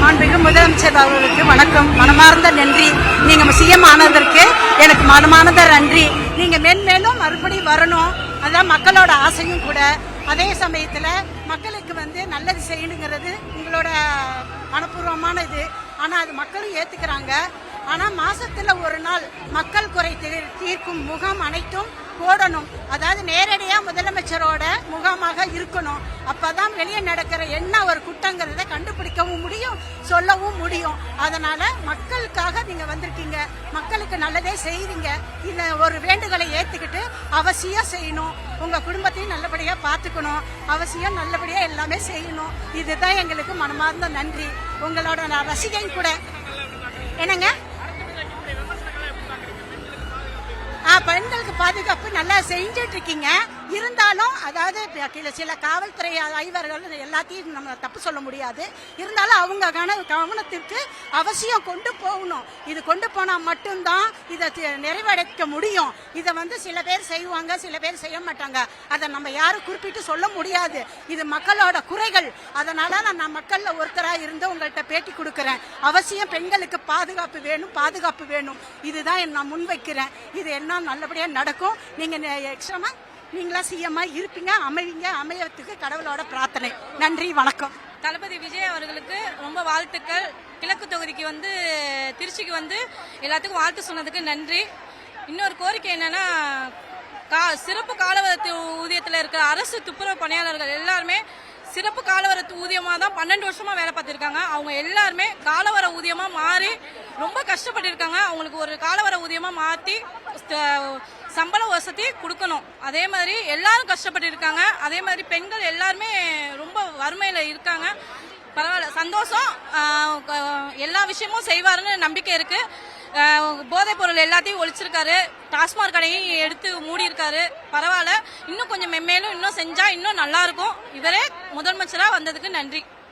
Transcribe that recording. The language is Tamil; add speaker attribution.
Speaker 1: மாண்புமிகு முதலமைச்சர் அவர்களுக்கு வணக்கம், மனமார்ந்த நன்றி. நீங்க சிஎம் ஆனதற்கு எனக்கு மனமார்ந்த நன்றி. நீங்க மென்மேலும் மறுபடியும் வரணும், அதான் மக்களோட ஆசையும் கூட. அதே சமயத்துல மக்களுக்கு நல்லது செய்யணுங்கிறது உங்களோட மனப்பூர்வமான இது. ஆனா அது மக்களும் ஏத்துக்கிறாங்க. ஆனா மாசத்துல ஒரு நாள் மக்கள் குறை தீர்க்கும் முகாம் அனைத்தும் போடணும். அதாவது நேரடியா முதலமைச்சரோட முகாமாக இருக்கணும். அப்பதான் வெளியே நடக்கிற என்ன ஒரு குற்றங்கிறத கண்டுபிடிக்கவும் முடியும், சொல்லவும் முடியும். அதனால மக்களுக்காக நீங்க வந்திருக்கீங்க, மக்களுக்கு நல்லதே செய்வீங்க. இந்த ஒரு வேண்டுகளை ஏத்துக்கிட்டு அவசியம் செய்யணும். உங்க குடும்பத்தையும் நல்லபடியா பாத்துக்கணும், அவசியம் நல்லபடியா எல்லாமே செய்யணும். இதுதான் எங்களுக்கு மனமார்ந்த நன்றி. உங்களோட நான் ரசிகை கூட. என்னங்க, பெண்களுக்கு பாதுகாப்பு நல்லா செஞ்சுட்டு இருக்கீங்க. இருந்தாலும் அதாவது சில காவல்துறை ஐவர்கள் எல்லாத்தையும் நம்ம தப்பு சொல்ல முடியாது. இருந்தாலும் அவங்க கவனத்திற்கு அவசியம் கொண்டு போகணும். இது கொண்டு போனா மட்டும்தான் இதை நிறைவடைக்க முடியும். இதை சில பேர் செய்வாங்க, சில பேர் செய்ய மாட்டாங்க. அதை நம்ம யாரும் குறிப்பிட்டு சொல்ல முடியாது. இது மக்களோட குறைகள். அதனால நான் மக்கள்ல ஒருத்தரா இருந்து உங்கள்கிட்ட பேட்டி கொடுக்கறேன். அவசியம் பெண்களுக்கு பாதுகாப்பு வேணும், பாதுகாப்பு வேணும். இதுதான் நான் முன்வைக்கிறேன். இது என்ன நல்லபடியா நடக்கும். நீங்க எக்ஸ்ட்ரா நீங்களா சிஎம்மா இருப்பீங்க, அமையத்துக்கு கடவுளோட பிரார்த்தனை. நன்றி, வணக்கம்.
Speaker 2: தளபதி விஜய் அவர்களுக்கு ரொம்ப வாழ்த்துக்கள். கிழக்கு தொகுதிக்கு திருச்சிக்கு எல்லாத்துக்கும் வாழ்த்து சொன்னதுக்கு நன்றி. இன்னொரு கோரிக்கை என்னன்னா, சிறப்பு காலவரத்து ஊதியத்தில் இருக்கிற அரசு துப்புரவு பணியாளர்கள் எல்லாருமே சிறப்பு காலவர ஊதியமா தான் 12 வருஷமா வேலை பார்த்திருக்காங்க. அவங்க எல்லாருமே காலவர ஊதியமா மாறி ரொம்ப கஷ்டப்பட்டு இருக்காங்க. அவங்களுக்கு ஒரு காலவர ஊதியமா மாத்தி சம்பள வசதி கொடுக்கணும். அதே மாதிரி எல்லாரும் கஷ்டப்பட்டு இருக்காங்க. அதே மாதிரி பெண்கள் எல்லாருமே ரொம்ப வறுமையில இருக்காங்க. பரவாயில்ல, சந்தோஷம். எல்லா விஷயமும் செய்வாருன்னு நம்பிக்கை இருக்கு. போதைப் பொருள் எல்லாத்தையும் ஒழிச்சிருக்காரு, டாஸ்மாக் கடையும் எடுத்து மூடி இருக்காரு. பரவாயில்ல, இன்னும் கொஞ்சம் மென்மேலும் இன்னும் செஞ்சா இன்னும் நல்லா இருக்கும். இவரே முதலமைச்சரா வந்ததுக்கு நன்றி.